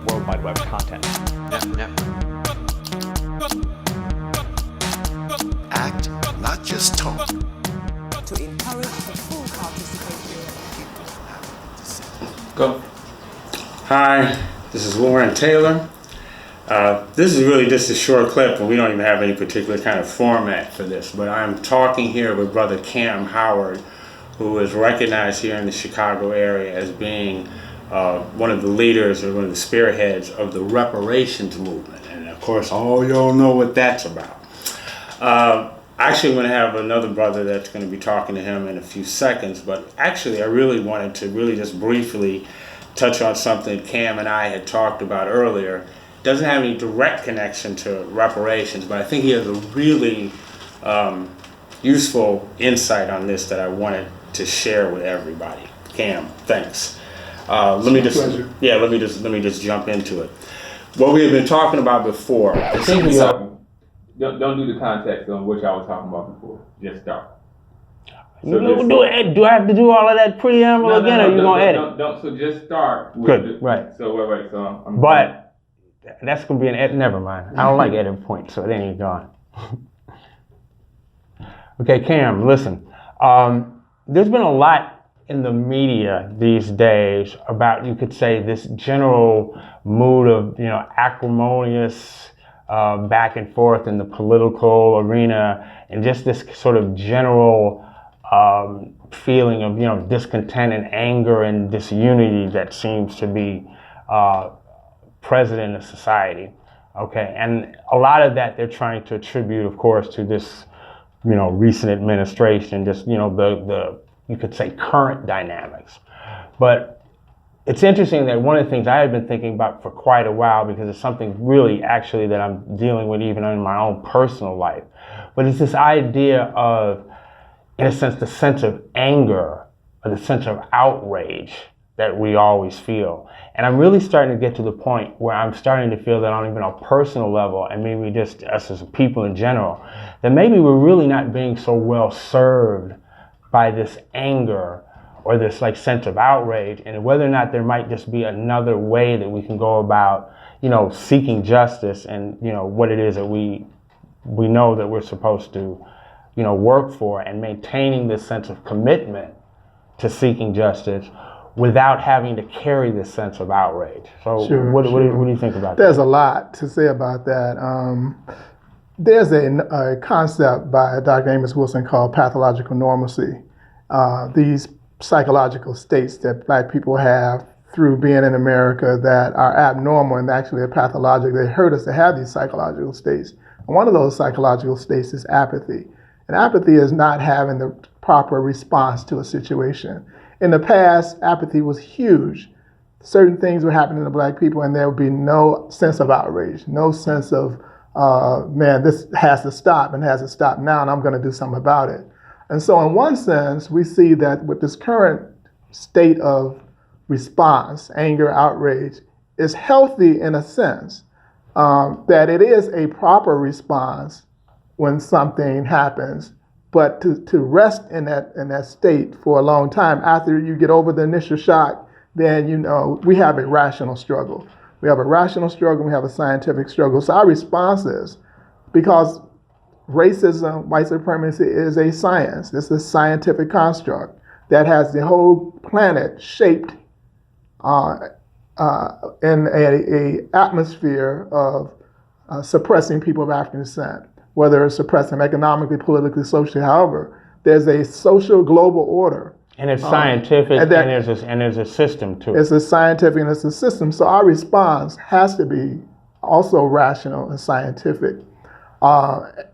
World Wide Web content. Yeah. Act, not just talk. To encourage the full participation. Go. Hi, this is Loren Taylor. This is really just a short clip, and we don't even have any particular kind of format for this, but I'm talking here with Brother Kamm Howard, who is recognized here in the Chicago area as being one of the leaders or one of the spearheads of the Reparations movement. And of course, all y'all know what that's about. Actually, I'm going to have another brother that's going to be talking to him in a few seconds, but actually I really wanted to just briefly touch on something Kamm and I had talked about earlier. Doesn't have any direct connection to reparations, but I think he has a really useful insight on this that I wanted to share with everybody. Kamm, thanks. Let me just jump into it. What we have been talking about before. Don't do the context on what y'all were talking about before. Just start. So do I have to do all of that preamble again, or are you gonna edit? Don't. So just start. With Good. Right. So wait. So I'm. But that's gonna be an edit. Never mind. I don't like edit points, so it ain't gone. Okay, Kamm, listen. There's been a lot in the media these days about, you could say, this general mood of, acrimonious back and forth in the political arena, and just this sort of general feeling of, discontent and anger and disunity that seems to be present in the society. Okay, and a lot of that they're trying to attribute, of course, to this, recent administration, just, the you could say current dynamics. But it's interesting that one of the things I have been thinking about for quite a while, because it's something really actually that I'm dealing with even in my own personal life, but it's this idea of, in a sense, the sense of anger or the sense of outrage that we always feel. And I'm really starting to get to the point where I'm starting to feel that on even a personal level, and maybe just us as people in general, that maybe we're really not being so well served by this anger or this sense of outrage, and whether or not there might just be another way that we can go about, seeking justice and, what it is that we know that we're supposed to, work for, and maintaining this sense of commitment to seeking justice without having to carry this sense of outrage. So what do you think about that? There's a lot to say about that. There's a concept by Dr. Amos Wilson called pathological normalcy. These psychological states that Black people have through being in America that are abnormal and actually are pathological. They hurt us to have these psychological states. And one of those psychological states is apathy. And apathy is not having the proper response to a situation. In the past, apathy was huge. Certain things were happening to Black people and there would be no sense of outrage, no sense of, this has to stop and has to stop now and I'm gonna do something about it. And so in one sense, we see that with this current state of response, anger, outrage, is healthy in a sense, that it is a proper response when something happens, but to rest in that state for a long time, after you get over the initial shock, then we have a rational struggle. We have a rational struggle, we have a scientific struggle. So our response is, because racism, white supremacy is a science. It's a scientific construct that has the whole planet shaped in a atmosphere of suppressing people of African descent, whether it's suppressing economically, politically, socially, however. There's a social global order. And it's scientific, and there's a system to it. It's a scientific and it's a system. So our response has to be also rational and scientific to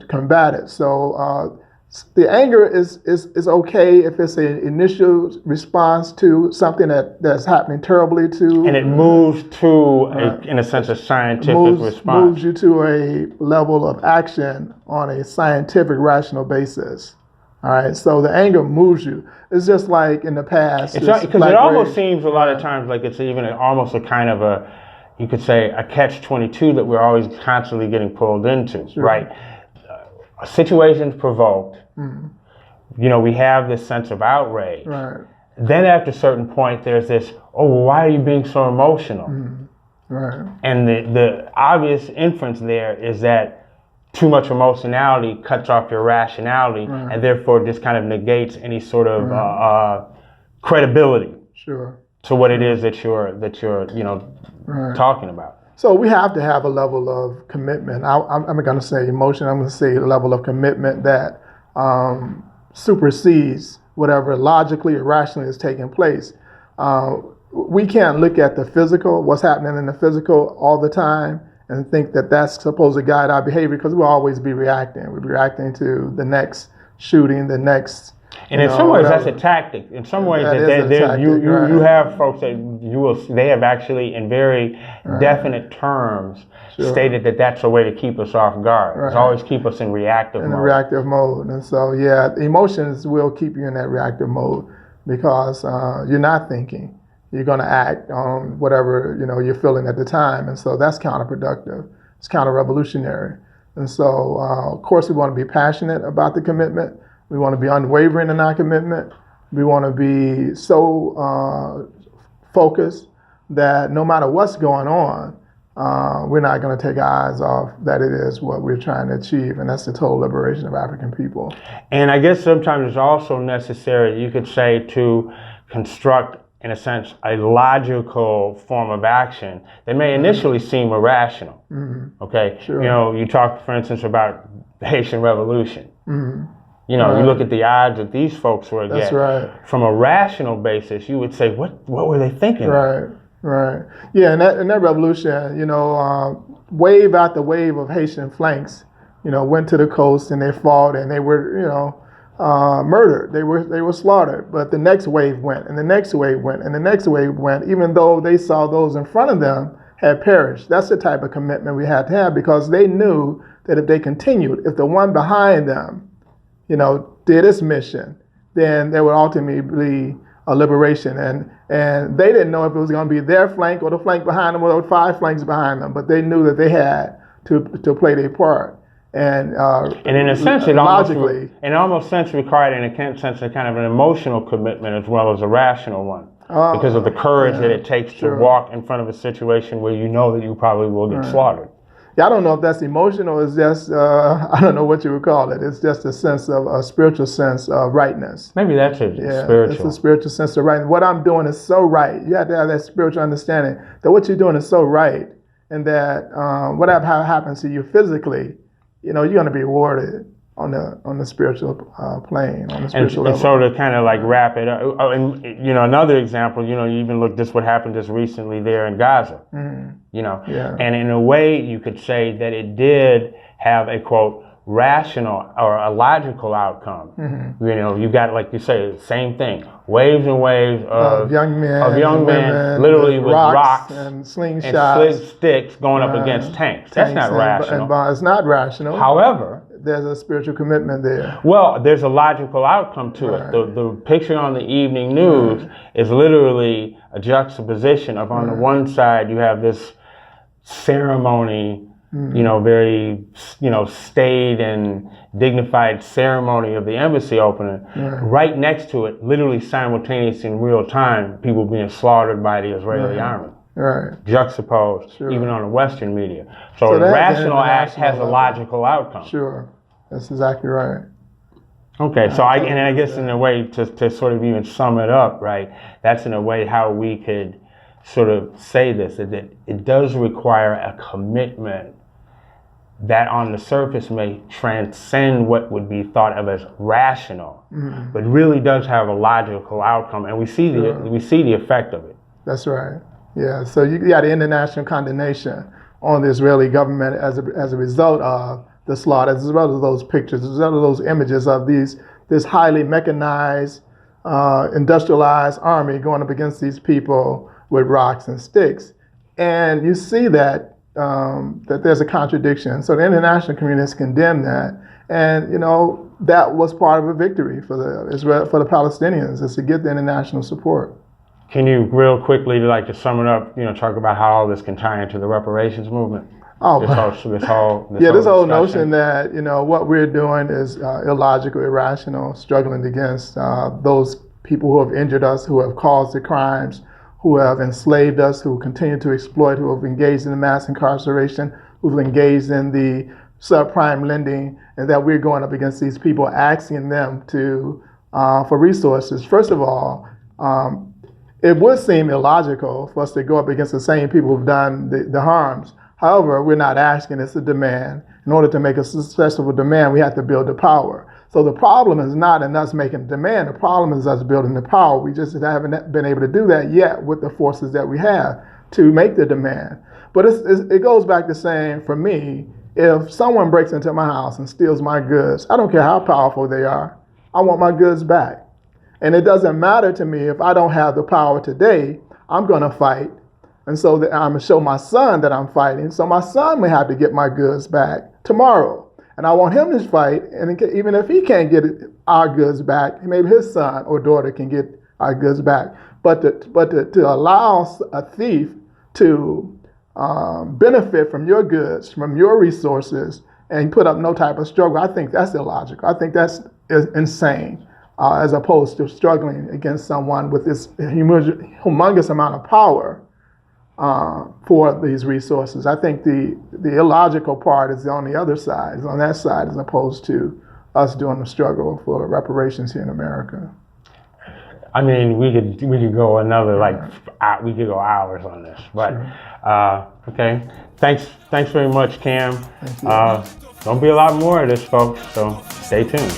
combat it. So the anger is okay if it's an initial response to something that's happening terribly to. And it moves to, in a sense, a scientific response. Moves you to a level of action on a scientific, rational basis. All right, so the anger moves you. It's just like in the past. Because it almost seems a lot of times like it's even almost a kind of a, you could say, a catch-22 that we're always constantly getting pulled into, right? A situation's provoked. Mm-hmm. we have this sense of outrage. Right. Then after a certain point, there's this, oh, well, why are you being so emotional? Right. And the obvious inference there is that too much emotionality cuts off your rationality, and therefore just kind of negates any sort of credibility Sure. to what it is that you're talking about. So we have to have a level of commitment. I'm going to say emotion. I'm going to say a level of commitment that supersedes whatever logically or rationally is taking place. We can't look at the physical, what's happening in the physical all the time, and think that that's supposed to guide our behavior, because we'll always be reacting. We'll be reacting to the next shooting, the next. And in some ways, that's a tactic. In some ways, you have folks that they have actually, in very definite terms, stated that that's a way to keep us off guard. It's always keep us in reactive mode. In reactive mode. And so, yeah, emotions will keep you in that reactive mode, because you're not thinking. You're going to act on whatever you're feeling at the time, and so that's counterproductive. It's counter-revolutionary. And so, of course, we want to be passionate about the commitment. We want to be unwavering in our commitment. We want to be so focused that no matter what's going on, we're not going to take our eyes off that it is what we're trying to achieve, and that's the total liberation of African people. And I guess sometimes it's also necessary, you could say, to construct, in a sense, a logical form of action that may initially seem irrational. Okay, Sure. You talk, for instance, about the Haitian Revolution. You Right. look at the odds that these folks were That's getting. right. From a rational basis, you would say, what were they thinking? Right, right. Yeah, in that revolution, wave after wave of Haitian flanks, went to the coast and they fought and they were, murdered. They were slaughtered. But the next wave went, and the next wave went, and the next wave went, even though they saw those in front of them had perished. That's the type of commitment we had to have, because they knew that if they continued, if the one behind them, did its mission, then there would ultimately be a liberation. And they didn't know if it was going to be their flank or the flank behind them or the 5 flanks behind them, but they knew that they had to play their part. And in a sense, it logically, almost required, in a sense, a kind of an emotional commitment as well as a rational one, because of the courage that it takes to walk in front of a situation where you know that you probably will get slaughtered. Yeah, I don't know if that's emotional. It's just I don't know what you would call it. It's just a spiritual sense of rightness. Maybe that's it. Spiritual. It's a spiritual sense of right. What I'm doing is so right. You have to have that spiritual understanding that what you're doing is so right, and that whatever happens to you physically, you're going to be rewarded on the spiritual plane, on the spiritual level. And so to kind of like wrap it up, another example, you even look just what happened just recently there in Gaza, and in a way you could say that it did have a, quote, rational or a logical outcome. You got, like you say, the same thing, waves and waves of young men literally with rocks and slingshots and sticks going up against tanks. That's not rational. It's not rational. However, there's a spiritual commitment there. Well, there's a logical outcome to it. The picture on the evening news is literally a juxtaposition of, on the one side, you have this ceremony, very, staid and dignified ceremony of the embassy opening. Right next to it, literally simultaneously in real time, people being slaughtered by the Israeli army. Right. Juxtaposed, even on the Western media. So a rational act has a logical outcome. Sure. That's exactly right. Okay, so I guess in a way to sort of even sum it up, right, that's in a way how we could sort of say this, that it does require a commitment that on the surface may transcend what would be thought of as rational, but really does have a logical outcome, and we see the effect of it. That's right. Yeah, so you got the international condemnation on the Israeli government as a result of the slaughter, as well as those pictures, as well as those images of this highly mechanized, industrialized army going up against these people with rocks and sticks. And you see that there's a contradiction. So the international community has condemned that. And, that was part of a victory for the Palestinians, is to get the international support. Can you real quickly, to sum it up, talk about how all this can tie into the reparations movement? Oh, This whole notion that what we're doing is illogical, irrational, struggling against those people who have injured us, who have caused the crimes, who have enslaved us, who continue to exploit, who have engaged in the mass incarceration, who've engaged in the subprime lending, and that we're going up against these people, asking them to for resources. First of all, it would seem illogical for us to go up against the same people who've done the harms. However, we're not asking, it's a demand. In order to make a successful demand, we have to build the power. So the problem is not in us making a demand, the problem is us building the power. We just haven't been able to do that yet with the forces that we have to make the demand. But it goes back to saying, for me, if someone breaks into my house and steals my goods, I don't care how powerful they are, I want my goods back. And it doesn't matter to me if I don't have the power today, I'm gonna fight. And so I'm gonna show my son that I'm fighting. So my son may have to get my goods back tomorrow. And I want him to fight, and even if he can't get our goods back, maybe his son or daughter can get our goods back. But to allow a thief to benefit from your goods, from your resources, and put up no type of struggle, I think that's illogical. I think that's insane, as opposed to struggling against someone with this humongous amount of power for these resources. I think the illogical part is on the other side, is on that side, as opposed to us doing the struggle for reparations here in America. I mean, we could go another we could go hours on this, but Sure. Okay. Thanks very much, Kamm. Gonna be a lot more of this, folks. So stay tuned.